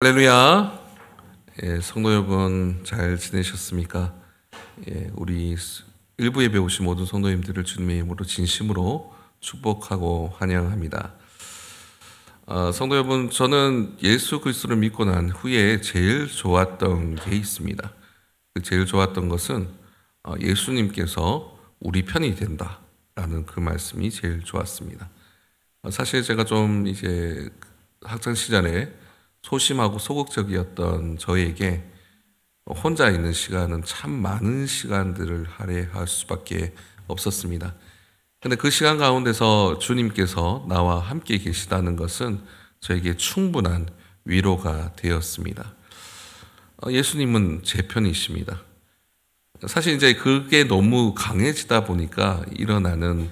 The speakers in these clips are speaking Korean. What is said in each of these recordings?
할렐루야. 성도 여러분 잘 지내셨습니까? 우리 일부 예배 오신 모든 성도님들을 주님의 이름으로 진심으로 축복하고 환영합니다. 성도 여러분, 저는 예수 그리스도를 믿고 난 후에 제일 좋았던 게 있습니다. 제일 좋았던 것은 예수님께서 우리 편이 된다라는 그 말씀이 제일 좋았습니다. 사실 제가 좀 이제 학창 시절에 소심하고 소극적이었던 저에게 혼자 있는 시간은 참 많은 시간들을 할애할 수밖에 없었습니다. 근데 그 시간 가운데서 주님께서 나와 함께 계시다는 것은 저에게 충분한 위로가 되었습니다. 예수님은 제 편이십니다. 사실 이제 그게 너무 강해지다 보니까 일어나는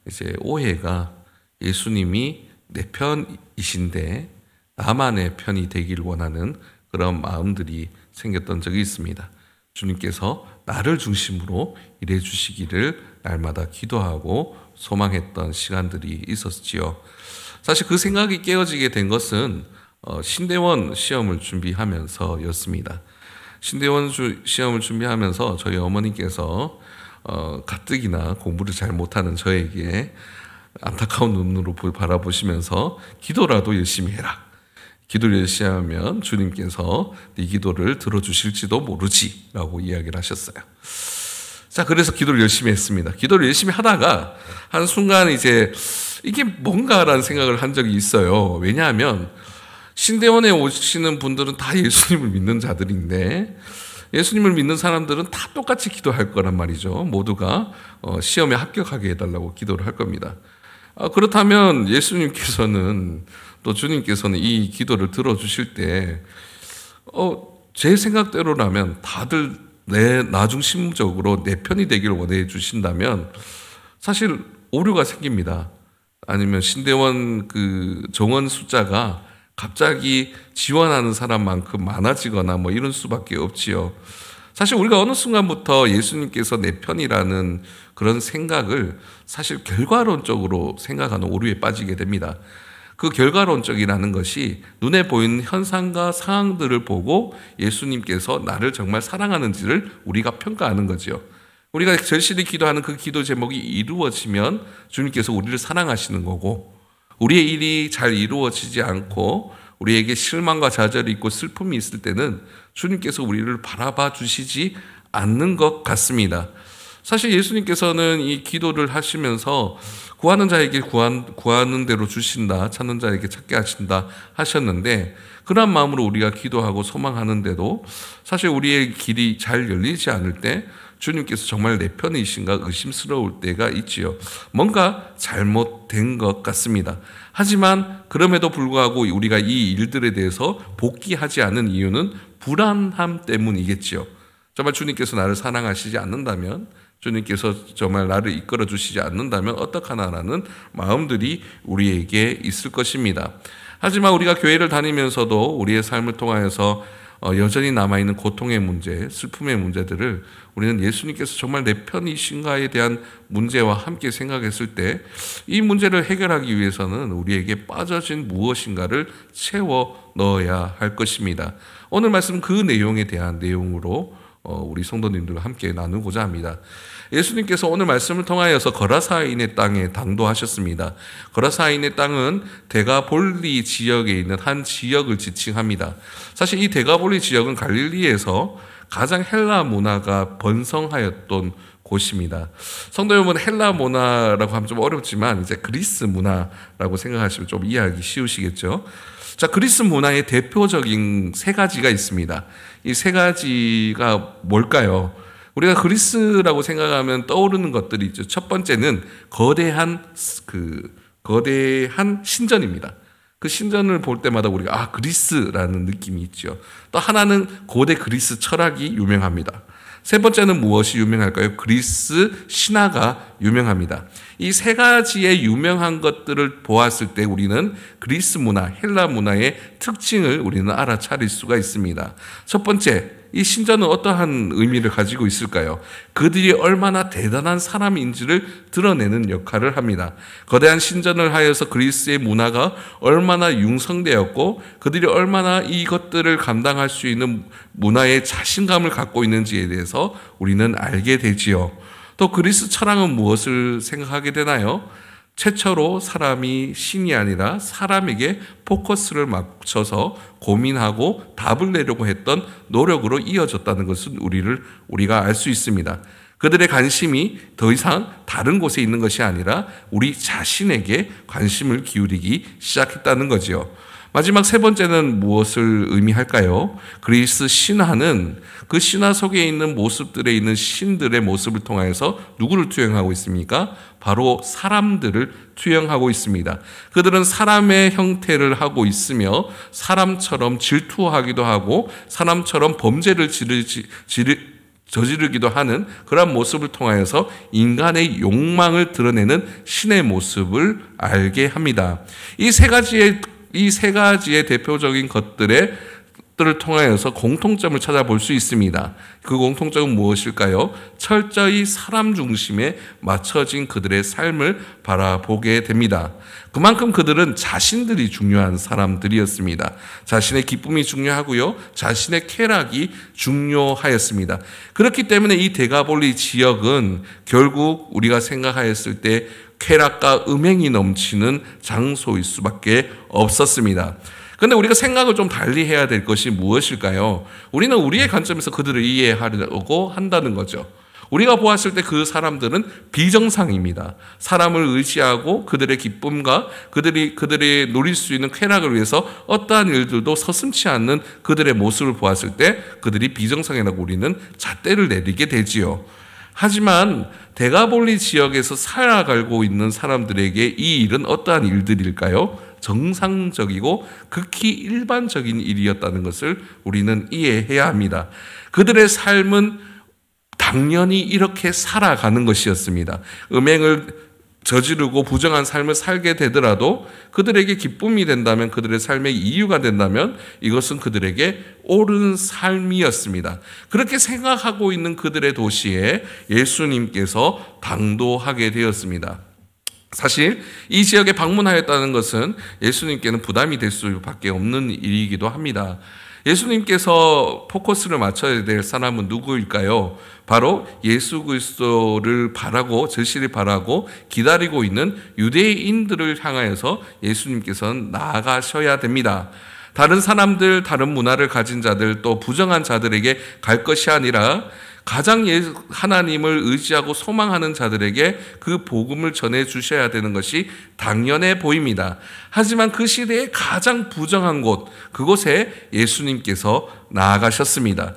이제 오해가 예수님이 내 편이신데 나만의 편이 되길 원하는 그런 마음들이 생겼던 적이 있습니다. 주님께서 나를 중심으로 일해 주시기를 날마다 기도하고 소망했던 시간들이 있었지요. 사실 그 생각이 깨어지게 된 것은 신대원 시험을 준비하면서였습니다. 신대원 시험을 준비하면서 저희 어머니께서 가뜩이나 공부를 잘 못하는 저에게 안타까운 눈으로 바라보시면서 기도라도 열심히 해라. 기도를 열심히 하면 주님께서 네 기도를 들어주실지도 모르지 라고 이야기를 하셨어요. 자, 그래서 기도를 열심히 했습니다. 기도를 열심히 하다가 한순간 이제 이게 뭔가라는 생각을 한 적이 있어요. 왜냐하면 신대원에 오시는 분들은 다 예수님을 믿는 자들인데 예수님을 믿는 사람들은 다 똑같이 기도할 거란 말이죠. 모두가 시험에 합격하게 해달라고 기도를 할 겁니다. 그렇다면 예수님께서는 또 주님께서는 이 기도를 들어주실 때 제 생각대로라면 다들 나 중심적으로 내 편이 되기를 원해 주신다면 사실 오류가 생깁니다. 아니면 신대원 그 정원 숫자가 갑자기 지원하는 사람만큼 많아지거나 뭐 이런 수밖에 없지요. 사실 우리가 어느 순간부터 예수님께서 내 편이라는 그런 생각을 사실 결과론적으로 생각하는 오류에 빠지게 됩니다. 그 결과론적이라는 것이 눈에 보이는 현상과 상황들을 보고 예수님께서 나를 정말 사랑하는지를 우리가 평가하는 거죠. 우리가 절실히 기도하는 그 기도 제목이 이루어지면 주님께서 우리를 사랑하시는 거고, 우리의 일이 잘 이루어지지 않고 우리에게 실망과 좌절이 있고 슬픔이 있을 때는 주님께서 우리를 바라봐 주시지 않는 것 같습니다. 사실 예수님께서는 이 기도를 하시면서 구하는 자에게 구하는 대로 주신다, 찾는 자에게 찾게 하신다 하셨는데, 그런 마음으로 우리가 기도하고 소망하는데도 사실 우리의 길이 잘 열리지 않을 때 주님께서 정말 내 편이신가 의심스러울 때가 있지요. 뭔가 잘못된 것 같습니다. 하지만 그럼에도 불구하고 우리가 이 일들에 대해서 복귀하지 않은 이유는 불안함 때문이겠지요. 정말 주님께서 나를 사랑하시지 않는다면, 주님께서 정말 나를 이끌어 주시지 않는다면 어떡하나라는 마음들이 우리에게 있을 것입니다. 하지만 우리가 교회를 다니면서도 우리의 삶을 통하여서 여전히 남아있는 고통의 문제, 슬픔의 문제들을 우리는 예수님께서 정말 내 편이신가에 대한 문제와 함께 생각했을 때 이 문제를 해결하기 위해서는 우리에게 빠져진 무엇인가를 채워 넣어야 할 것입니다. 오늘 말씀 그 내용에 대한 내용으로 우리 성도님들과 함께 나누고자 합니다. 예수님께서 오늘 말씀을 통하여서 거라사인의 땅에 당도하셨습니다. 거라사인의 땅은 데가볼리 지역에 있는 한 지역을 지칭합니다. 사실 이 데가볼리 지역은 갈릴리에서 가장 헬라 문화가 번성하였던 곳입니다. 성도 여러분, 헬라 문화라고 하면 좀 어렵지만 이제 그리스 문화라고 생각하시면 좀 이해하기 쉬우시겠죠. 자, 그리스 문화의 대표적인 세 가지가 있습니다. 이 세 가지가 뭘까요? 우리가 그리스라고 생각하면 떠오르는 것들이 있죠. 첫 번째는 거대한 신전입니다. 그 신전을 볼 때마다 우리가 그리스라는 느낌이 있죠. 또 하나는 고대 그리스 철학이 유명합니다. 세 번째는 무엇이 유명할까요? 그리스 신화가 유명합니다. 이 세 가지의 유명한 것들을 보았을 때 우리는 그리스 문화, 헬라 문화의 특징을 우리는 알아차릴 수가 있습니다. 첫 번째, 이 신전은 어떠한 의미를 가지고 있을까요? 그들이 얼마나 대단한 사람인지를 드러내는 역할을 합니다. 거대한 신전을 하여서 그리스의 문화가 얼마나 융성되었고 그들이 얼마나 이것들을 감당할 수 있는 문화의 자신감을 갖고 있는지에 대해서 우리는 알게 되지요. 또 그리스 철학은 무엇을 생각하게 되나요? 최초로 사람이 신이 아니라 사람에게 포커스를 맞춰서 고민하고 답을 내려고 했던 노력으로 이어졌다는 것은 우리가 알 수 있습니다. 그들의 관심이 더 이상 다른 곳에 있는 것이 아니라 우리 자신에게 관심을 기울이기 시작했다는 거지요. 마지막 세 번째는 무엇을 의미할까요? 그리스 신화는 그 신화 속에 있는 모습들에 있는 신들의 모습을 통해서 누구를 투영하고 있습니까? 바로 사람들을 투영하고 있습니다. 그들은 사람의 형태를 하고 있으며 사람처럼 질투하기도 하고 사람처럼 범죄를 저지르기도 하는 그런 모습을 통하여서 인간의 욕망을 드러내는 신의 모습을 알게 합니다. 이 세 가지의 대표적인 것들을 통하여서 공통점을 찾아볼 수 있습니다. 그 공통점은 무엇일까요? 철저히 사람 중심에 맞춰진 그들의 삶을 바라보게 됩니다. 그만큼 그들은 자신들이 중요한 사람들이었습니다. 자신의 기쁨이 중요하고요. 자신의 쾌락이 중요하였습니다. 그렇기 때문에 이 데가볼리 지역은 결국 우리가 생각하였을 때 쾌락과 음행이 넘치는 장소일 수밖에 없었습니다. 그런데 우리가 생각을 좀 달리 해야 될 것이 무엇일까요? 우리는 우리의 관점에서 그들을 이해하려고 한다는 거죠. 우리가 보았을 때 그 사람들은 비정상입니다. 사람을 의지하고 그들의 기쁨과 그들이 누릴 수 있는 쾌락을 위해서 어떠한 일들도 서슴지 않는 그들의 모습을 보았을 때 그들이 비정상이라고 우리는 잣대를 내리게 되지요. 하지만 데가볼리 지역에서 살아가고 있는 사람들에게 이 일은 어떠한 일들일까요? 정상적이고 극히 일반적인 일이었다는 것을 우리는 이해해야 합니다. 그들의 삶은 당연히 이렇게 살아가는 것이었습니다. 음행을 저지르고 부정한 삶을 살게 되더라도 그들에게 기쁨이 된다면, 그들의 삶의 이유가 된다면 이것은 그들에게 옳은 삶이었습니다. 그렇게 생각하고 있는 그들의 도시에 예수님께서 당도하게 되었습니다. 사실 이 지역에 방문하였다는 것은 예수님께는 부담이 될 수밖에 없는 일이기도 합니다. 예수님께서 포커스를 맞춰야 될 사람은 누구일까요? 바로 예수 그리스도를 바라고 절실히 바라고 기다리고 있는 유대인들을 향하여서 예수님께서는 나아가셔야 됩니다. 다른 사람들, 다른 문화를 가진 자들, 또 부정한 자들에게 갈 것이 아니라 가장 하나님을 의지하고 소망하는 자들에게 그 복음을 전해 주셔야 되는 것이 당연해 보입니다. 하지만 그 시대의 가장 부정한 곳, 그곳에 예수님께서 나아가셨습니다.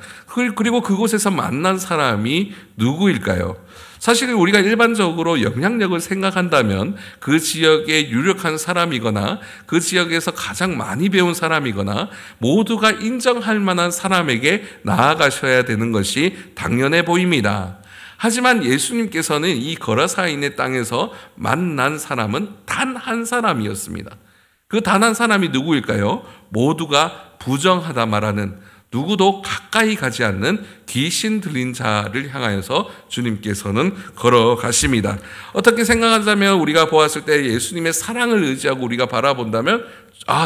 그리고 그곳에서 만난 사람이 누구일까요? 사실 우리가 일반적으로 영향력을 생각한다면 그 지역에 유력한 사람이거나 그 지역에서 가장 많이 배운 사람이거나 모두가 인정할 만한 사람에게 나아가셔야 되는 것이 당연해 보입니다. 하지만 예수님께서는 이 거라사인의 땅에서 만난 사람은 단 한 사람이었습니다. 그 단 한 사람이 누구일까요? 모두가 부정하다 말하는, 누구도 가까이 가지 않는 귀신 들린 자를 향하여서 주님께서는 걸어가십니다. 어떻게 생각한다면 우리가 보았을 때 예수님의 사랑을 의지하고 우리가 바라본다면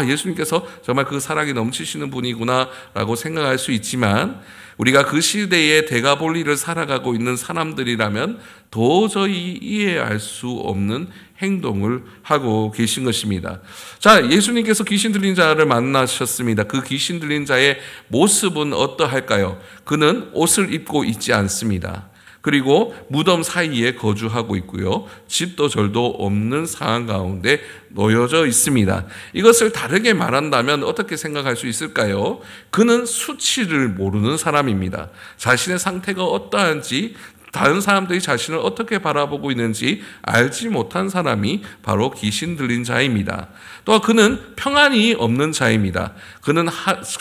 예수님께서 정말 그 사랑이 넘치시는 분이구나 라고 생각할 수 있지만, 우리가 그 시대에 데가볼리를 살아가고 있는 사람들이라면 도저히 이해할 수 없는 행동을 하고 계신 것입니다. 자, 예수님께서 귀신 들린 자를 만나셨습니다. 그 귀신 들린 자의 모습은 어떠할까요? 그는 옷을 입고 있지 않습니다. 그리고 무덤 사이에 거주하고 있고요. 집도 절도 없는 상황 가운데 놓여져 있습니다. 이것을 다르게 말한다면 어떻게 생각할 수 있을까요? 그는 수치를 모르는 사람입니다. 자신의 상태가 어떠한지 다른 사람들이 자신을 어떻게 바라보고 있는지 알지 못한 사람이 바로 귀신 들린 자입니다. 또 그는 평안이 없는 자입니다. 그는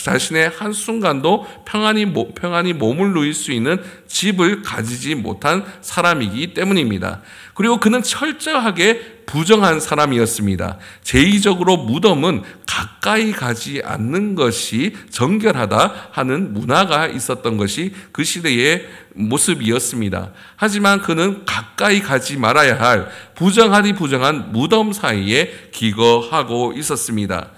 자신의 한순간도 평안히 몸을 누일 수 있는 집을 가지지 못한 사람이기 때문입니다. 그리고 그는 철저하게 부정한 사람이었습니다. 제의적으로 무덤은 가까이 가지 않는 것이 정결하다 하는 문화가 있었던 것이 그 시대의 모습이었습니다. 하지만 그는 가까이 가지 말아야 할 부정하디 부정한 무덤 사이에 기거하고 있었습니다.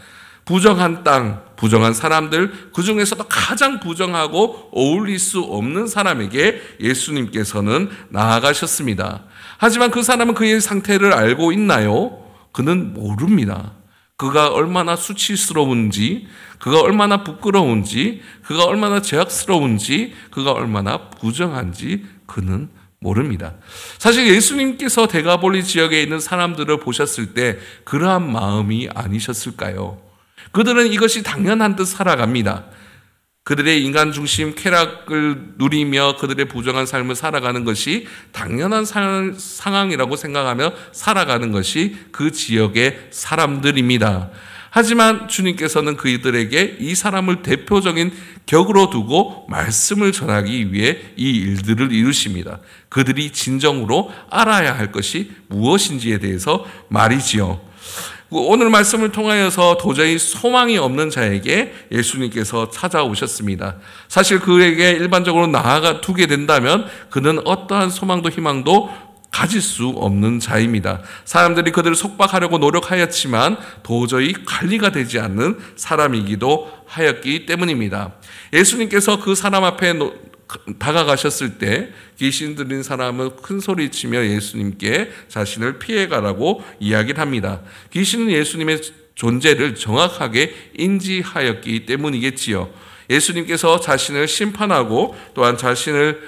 부정한 땅, 부정한 사람들, 그 중에서도 가장 부정하고 어울릴 수 없는 사람에게 예수님께서는 나아가셨습니다. 하지만 그 사람은 그의 상태를 알고 있나요? 그는 모릅니다. 그가 얼마나 수치스러운지, 그가 얼마나 부끄러운지, 그가 얼마나 죄악스러운지, 그가 얼마나 부정한지 그는 모릅니다. 사실 예수님께서 데가볼리 지역에 있는 사람들을 보셨을 때 그러한 마음이 아니셨을까요? 그들은 이것이 당연한 듯 살아갑니다. 그들의 인간 중심 쾌락을 누리며 그들의 부정한 삶을 살아가는 것이 당연한 상황이라고 생각하며 살아가는 것이 그 지역의 사람들입니다. 하지만 주님께서는 그들에게 이 사람을 대표적인 격으로 두고 말씀을 전하기 위해 이 일들을 이루십니다. 그들이 진정으로 알아야 할 것이 무엇인지에 대해서 말이지요. 오늘 말씀을 통하여서 도저히 소망이 없는 자에게 예수님께서 찾아오셨습니다. 사실 그에게 일반적으로 나아가 두게 된다면 그는 어떠한 소망도 희망도 가질 수 없는 자입니다. 사람들이 그들을 속박하려고 노력하였지만 도저히 관리가 되지 않는 사람이기도 하였기 때문입니다. 예수님께서 그 사람 앞에 다가가셨을 때 귀신 들린 사람은 큰 소리치며 예수님께 자신을 피해가라고 이야기를 합니다. 귀신은 예수님의 존재를 정확하게 인지하였기 때문이겠지요. 예수님께서 자신을 심판하고 또한 자신을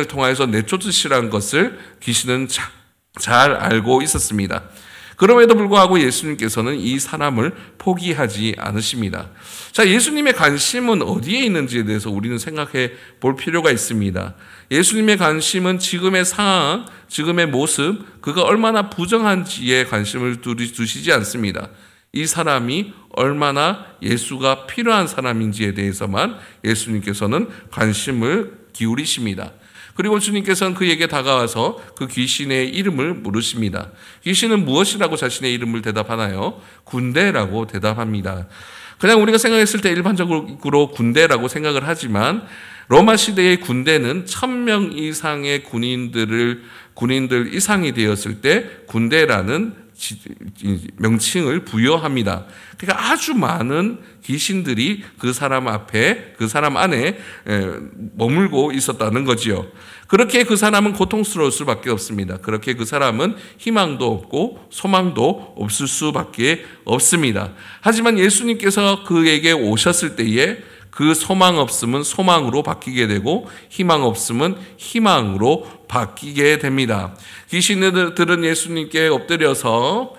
통하여서 내쫓으시라는 것을 귀신은 잘 알고 있었습니다. 그럼에도 불구하고 예수님께서는 이 사람을 포기하지 않으십니다. 자, 예수님의 관심은 어디에 있는지에 대해서 우리는 생각해 볼 필요가 있습니다. 예수님의 관심은 지금의 상황, 지금의 모습, 그가 얼마나 부정한지에 관심을 두시지 않습니다. 이 사람이 얼마나 예수가 필요한 사람인지에 대해서만 예수님께서는 관심을 기울이십니다. 그리고 주님께서는 그에게 다가와서 그 귀신의 이름을 물으십니다. 귀신은 무엇이라고 자신의 이름을 대답하나요? 군대라고 대답합니다. 그냥 우리가 생각했을 때 일반적으로 군대라고 생각을 하지만 로마 시대의 군대는 1000명 이상의 군인들 이상이 되었을 때 군대라는 명칭을 부여합니다. 그러니까 아주 많은 귀신들이 그 사람 안에 머물고 있었다는 거지요. 그렇게 그 사람은 고통스러울 수밖에 없습니다. 그렇게 그 사람은 희망도 없고 소망도 없을 수밖에 없습니다. 하지만 예수님께서 그에게 오셨을 때에 그 소망 없음은 소망으로 바뀌게 되고 희망 없음은 희망으로 바뀌게 됩니다. 귀신들은 예수님께 엎드려서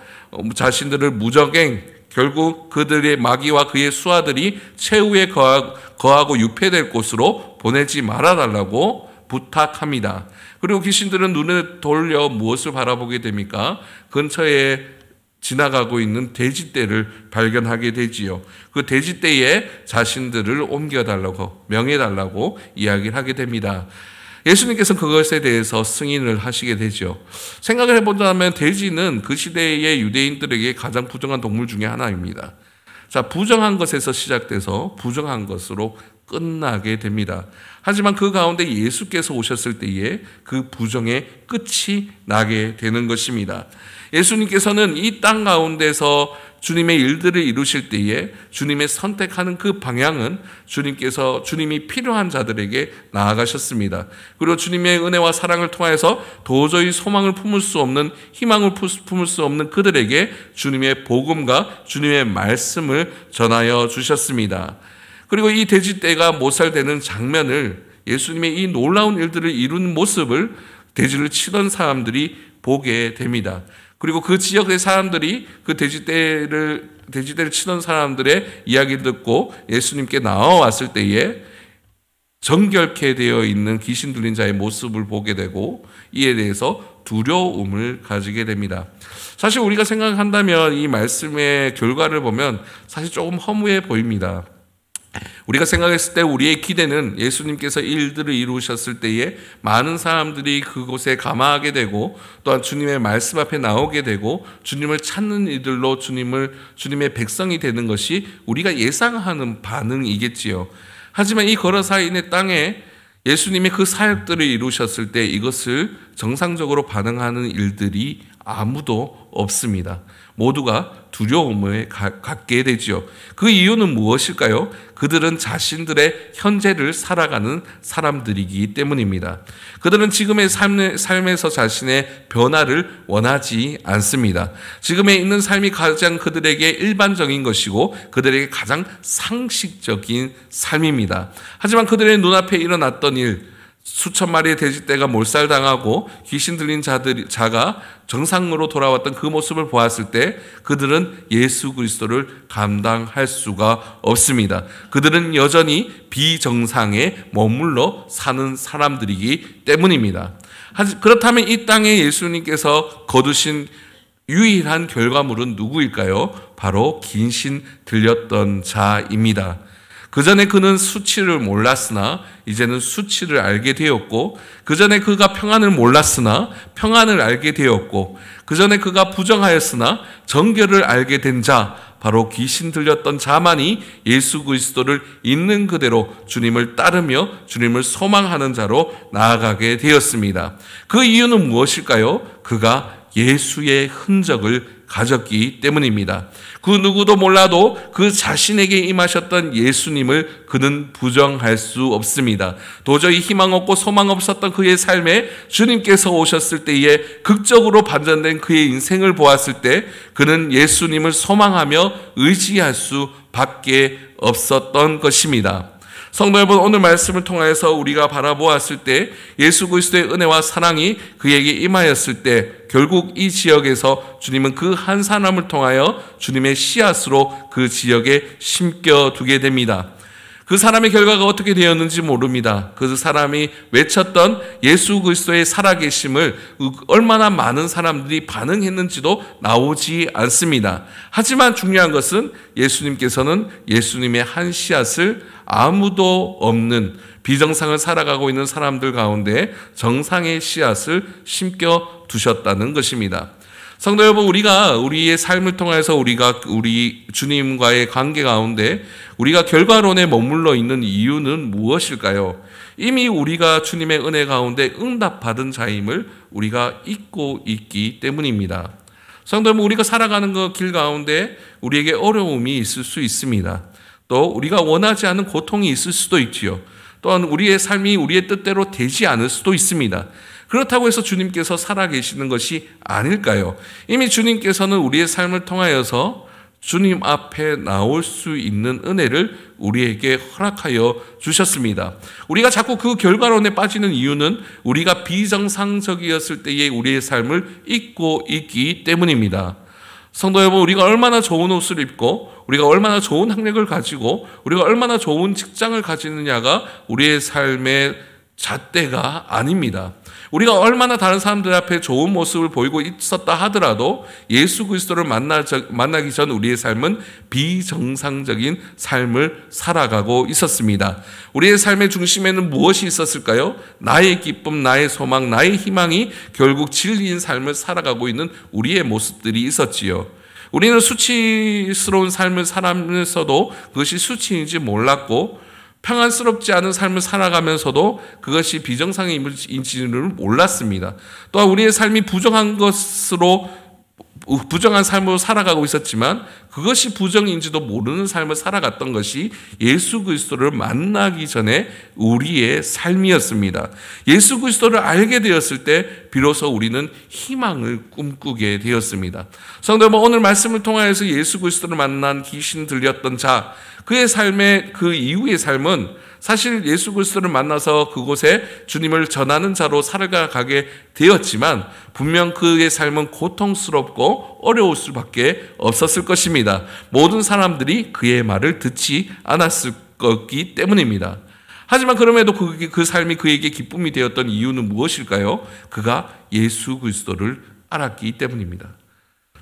자신들을 무적행, 결국 그들의 마귀와 그의 수하들이 최후에 거하고 유폐될 곳으로 보내지 말아달라고 부탁합니다. 그리고 귀신들은 눈을 돌려 무엇을 바라보게 됩니까? 근처에 지나가고 있는 돼지떼를 발견하게 되지요. 그 돼지떼에 자신들을 옮겨달라고 명해달라고 이야기를 하게 됩니다. 예수님께서는 그것에 대해서 승인을 하시게 되죠. 생각을 해본다면 돼지는 그 시대의 유대인들에게 가장 부정한 동물 중에 하나입니다. 자, 부정한 것에서 시작돼서 부정한 것으로 끝나게 됩니다. 하지만 그 가운데 예수께서 오셨을 때에 그 부정의 끝이 나게 되는 것입니다. 예수님께서는 이 땅 가운데서 주님의 일들을 이루실 때에 주님의 선택하는 그 방향은 주님이 필요한 자들에게 나아가셨습니다. 그리고 주님의 은혜와 사랑을 통해서 도저히 소망을 품을 수 없는, 희망을 품을 수 없는 그들에게 주님의 복음과 주님의 말씀을 전하여 주셨습니다. 그리고 이 돼지떼가 못살되는 장면을, 예수님의 이 놀라운 일들을 이룬 모습을 돼지를 치던 사람들이 보게 됩니다. 그리고 그 지역의 사람들이 그 돼지떼를 치던 사람들의 이야기를 듣고 예수님께 나와왔을 때에 정결케 되어 있는 귀신 들린 자의 모습을 보게 되고 이에 대해서 두려움을 가지게 됩니다. 사실 우리가 생각한다면 이 말씀의 결과를 보면 사실 조금 허무해 보입니다. 우리가 생각했을 때 우리의 기대는 예수님께서 일들을 이루셨을 때에 많은 사람들이 그곳에 감화하게 되고 또한 주님의 말씀 앞에 나오게 되고 주님을 찾는 이들로 주님의 백성이 되는 것이 우리가 예상하는 반응이겠지요. 하지만 이 거라사인의 땅에 예수님이 그 사역들을 이루셨을 때 이것을 정상적으로 반응하는 일들이 아무도 없습니다. 모두가 두려움을 갖게 되지요. 그 이유는 무엇일까요? 그들은 자신들의 현재를 살아가는 사람들이기 때문입니다. 그들은 지금의 삶에서 자신의 변화를 원하지 않습니다. 지금에 있는 삶이 가장 그들에게 일반적인 것이고 그들에게 가장 상식적인 삶입니다. 하지만 그들의 눈앞에 일어났던 일, 수천 마리의 돼지떼가 몰살당하고 귀신 들린 자가 정상으로 돌아왔던 그 모습을 보았을 때 그들은 예수 그리스도를 감당할 수가 없습니다. 그들은 여전히 비정상에 머물러 사는 사람들이기 때문입니다. 그렇다면 이 땅에 예수님께서 거두신 유일한 결과물은 누구일까요? 바로 귀신 들렸던 자입니다. 그 전에 그는 수치를 몰랐으나 이제는 수치를 알게 되었고, 그 전에 그가 평안을 몰랐으나 평안을 알게 되었고, 그 전에 그가 부정하였으나 정결을 알게 된 자, 바로 귀신 들렸던 자만이 예수 그리스도를 있는 그대로 주님을 따르며 주님을 소망하는 자로 나아가게 되었습니다. 그 이유는 무엇일까요? 그가 예수의 흔적을 가졌기 때문입니다. 그 누구도 몰라도 그 자신에게 임하셨던 예수님을 그는 부정할 수 없습니다. 도저히 희망 없고 소망 없었던 그의 삶에 주님께서 오셨을 때에 극적으로 반전된 그의 인생을 보았을 때 그는 예수님을 소망하며 의지할 수밖에 없었던 것입니다. 성도 여러분, 오늘 말씀을 통해서 우리가 바라보았을 때 예수 그리스도의 은혜와 사랑이 그에게 임하였을 때 결국 이 지역에서 주님은 그 한 사람을 통하여 주님의 씨앗으로 그 지역에 심겨두게 됩니다. 그 사람의 결과가 어떻게 되었는지 모릅니다. 그 사람이 외쳤던 예수 그리스도의 살아계심을 얼마나 많은 사람들이 반응했는지도 나오지 않습니다. 하지만 중요한 것은 예수님께서는 예수님의 한 씨앗을 아무도 없는 비정상을 살아가고 있는 사람들 가운데 정상의 씨앗을 심겨 두셨다는 것입니다. 성도 여러분, 우리가 우리의 삶을 통해서 우리 주님과의 관계 가운데 우리가 결과론에 머물러 있는 이유는 무엇일까요? 이미 우리가 주님의 은혜 가운데 응답받은 자임을 우리가 잊고 있기 때문입니다. 성도 여러분, 우리가 살아가는 그 길 가운데 우리에게 어려움이 있을 수 있습니다. 또 우리가 원하지 않는 고통이 있을 수도 있지요. 또한 우리의 삶이 우리의 뜻대로 되지 않을 수도 있습니다. 그렇다고 해서 주님께서 살아계시는 것이 아닐까요? 이미 주님께서는 우리의 삶을 통하여서 주님 앞에 나올 수 있는 은혜를 우리에게 허락하여 주셨습니다. 우리가 자꾸 그 결과론에 빠지는 이유는 우리가 비정상적이었을 때의 우리의 삶을 잊고 있기 때문입니다. 성도 여러분, 우리가 얼마나 좋은 옷을 입고 우리가 얼마나 좋은 학력을 가지고 우리가 얼마나 좋은 직장을 가지느냐가 우리의 삶의 잣대가 아닙니다. 우리가 얼마나 다른 사람들 앞에 좋은 모습을 보이고 있었다 하더라도 예수 그리스도를 만나기 전 우리의 삶은 비정상적인 삶을 살아가고 있었습니다. 우리의 삶의 중심에는 무엇이 있었을까요? 나의 기쁨, 나의 소망, 나의 희망이 결국 진리인 삶을 살아가고 있는 우리의 모습들이 있었지요. 우리는 수치스러운 삶을 살아가면서도 그것이 수치인지 몰랐고 평안스럽지 않은 삶을 살아가면서도 그것이 비정상인지를 몰랐습니다. 또한 우리의 삶이 부정한 삶으로 살아가고 있었지만 그것이 부정인지도 모르는 삶을 살아갔던 것이 예수 그리스도를 만나기 전에 우리의 삶이었습니다. 예수 그리스도를 알게 되었을 때 비로소 우리는 희망을 꿈꾸게 되었습니다. 성도 여러분, 오늘 말씀을 통하여서 예수 그리스도를 만난 귀신 들렸던 자, 그의 삶의 그 이후의 삶은 사실 예수 그리스도를 만나서 그곳에 주님을 전하는 자로 살아가게 되었지만 분명 그의 삶은 고통스럽고 어려울 수밖에 없었을 것입니다. 모든 사람들이 그의 말을 듣지 않았을 거기 때문입니다. 하지만 그럼에도 그 삶이 그에게 기쁨이 되었던 이유는 무엇일까요? 그가 예수 그리스도를 알았기 때문입니다.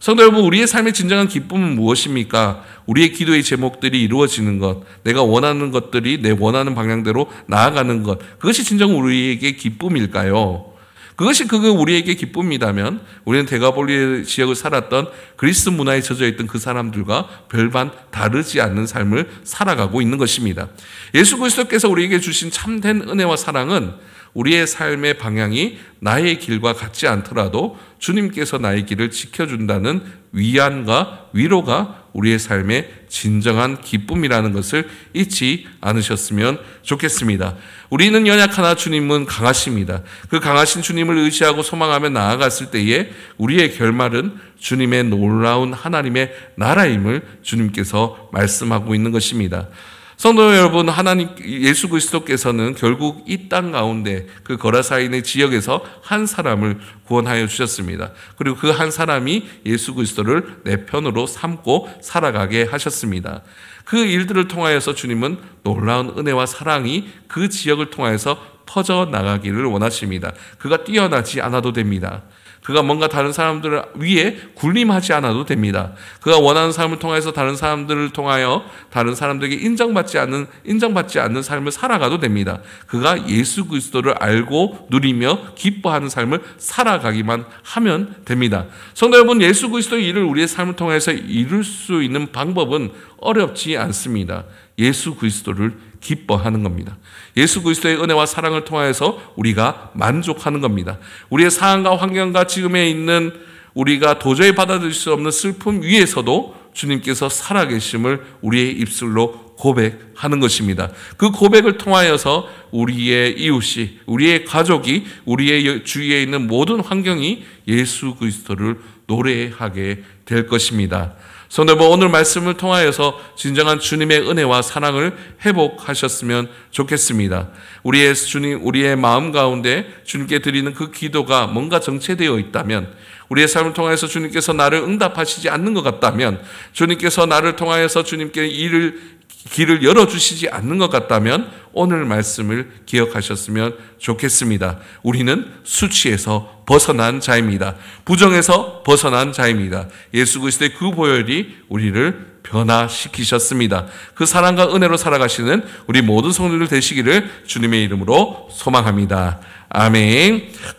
성도 여러분, 우리의 삶의 진정한 기쁨은 무엇입니까? 우리의 기도의 제목들이 이루어지는 것, 내가 원하는 것들이 내 원하는 방향대로 나아가는 것, 그것이 진정 우리에게 기쁨일까요? 그것이 우리에게 기쁨이라면 우리는 데가볼리 지역을 살았던 그리스 문화에 젖어있던 그 사람들과 별반 다르지 않는 삶을 살아가고 있는 것입니다. 예수 그리스도께서 우리에게 주신 참된 은혜와 사랑은 우리의 삶의 방향이 나의 길과 같지 않더라도 주님께서 나의 길을 지켜준다는 위안과 위로가 우리의 삶의 진정한 기쁨이라는 것을 잊지 않으셨으면 좋겠습니다. 우리는 연약하나 주님은 강하십니다. 그 강하신 주님을 의지하고 소망하며 나아갔을 때에 우리의 결말은 주님의 놀라운 하나님의 나라임을 주님께서 말씀하고 있는 것입니다. 성도 여러분, 하나님 예수 그리스도께서는 결국 이 땅 가운데 그 거라사인의 지역에서 한 사람을 구원하여 주셨습니다. 그리고 그 한 사람이 예수 그리스도를 내 편으로 삼고 살아가게 하셨습니다. 그 일들을 통하여서 주님은 놀라운 은혜와 사랑이 그 지역을 통하여서 퍼져 나가기를 원하십니다. 그가 뛰어나지 않아도 됩니다. 그가 뭔가 다른 사람들 위에 군림하지 않아도 됩니다. 그가 원하는 삶을 통해서 다른 사람들을 통하여 다른 사람들에게 인정받지 않는 삶을 살아가도 됩니다. 그가 예수 그리스도를 알고 누리며 기뻐하는 삶을 살아가기만 하면 됩니다. 성도 여러분, 예수 그리스도의 일을 우리의 삶을 통해서 이룰 수 있는 방법은 어렵지 않습니다. 예수 그리스도를 기뻐하는 겁니다. 예수 그리스도의 은혜와 사랑을 통하여서 우리가 만족하는 겁니다. 우리의 상황과 환경과 지금에 있는 우리가 도저히 받아들일 수 없는 슬픔 위에서도 주님께서 살아계심을 우리의 입술로 고백하는 것입니다. 그 고백을 통하여서 우리의 이웃이, 우리의 가족이, 우리의 주위에 있는 모든 환경이 예수 그리스도를 노래하게 될 것입니다. 성도 여러분, 오늘 말씀을 통하여서 진정한 주님의 은혜와 사랑을 회복하셨으면 좋겠습니다. 우리의 마음 가운데 주님께 드리는 그 기도가 뭔가 정체되어 있다면, 우리의 삶을 통해서 주님께서 나를 응답하시지 않는 것 같다면, 주님께서 나를 통하여서 주님께 길을 열어주시지 않는 것 같다면 오늘 말씀을 기억하셨으면 좋겠습니다. 우리는 수치에서 벗어난 자입니다. 부정에서 벗어난 자입니다. 예수 그리스도의 그 보혈이 우리를 변화시키셨습니다. 그 사랑과 은혜로 살아가시는 우리 모든 성도들 되시기를 주님의 이름으로 소망합니다. 아멘.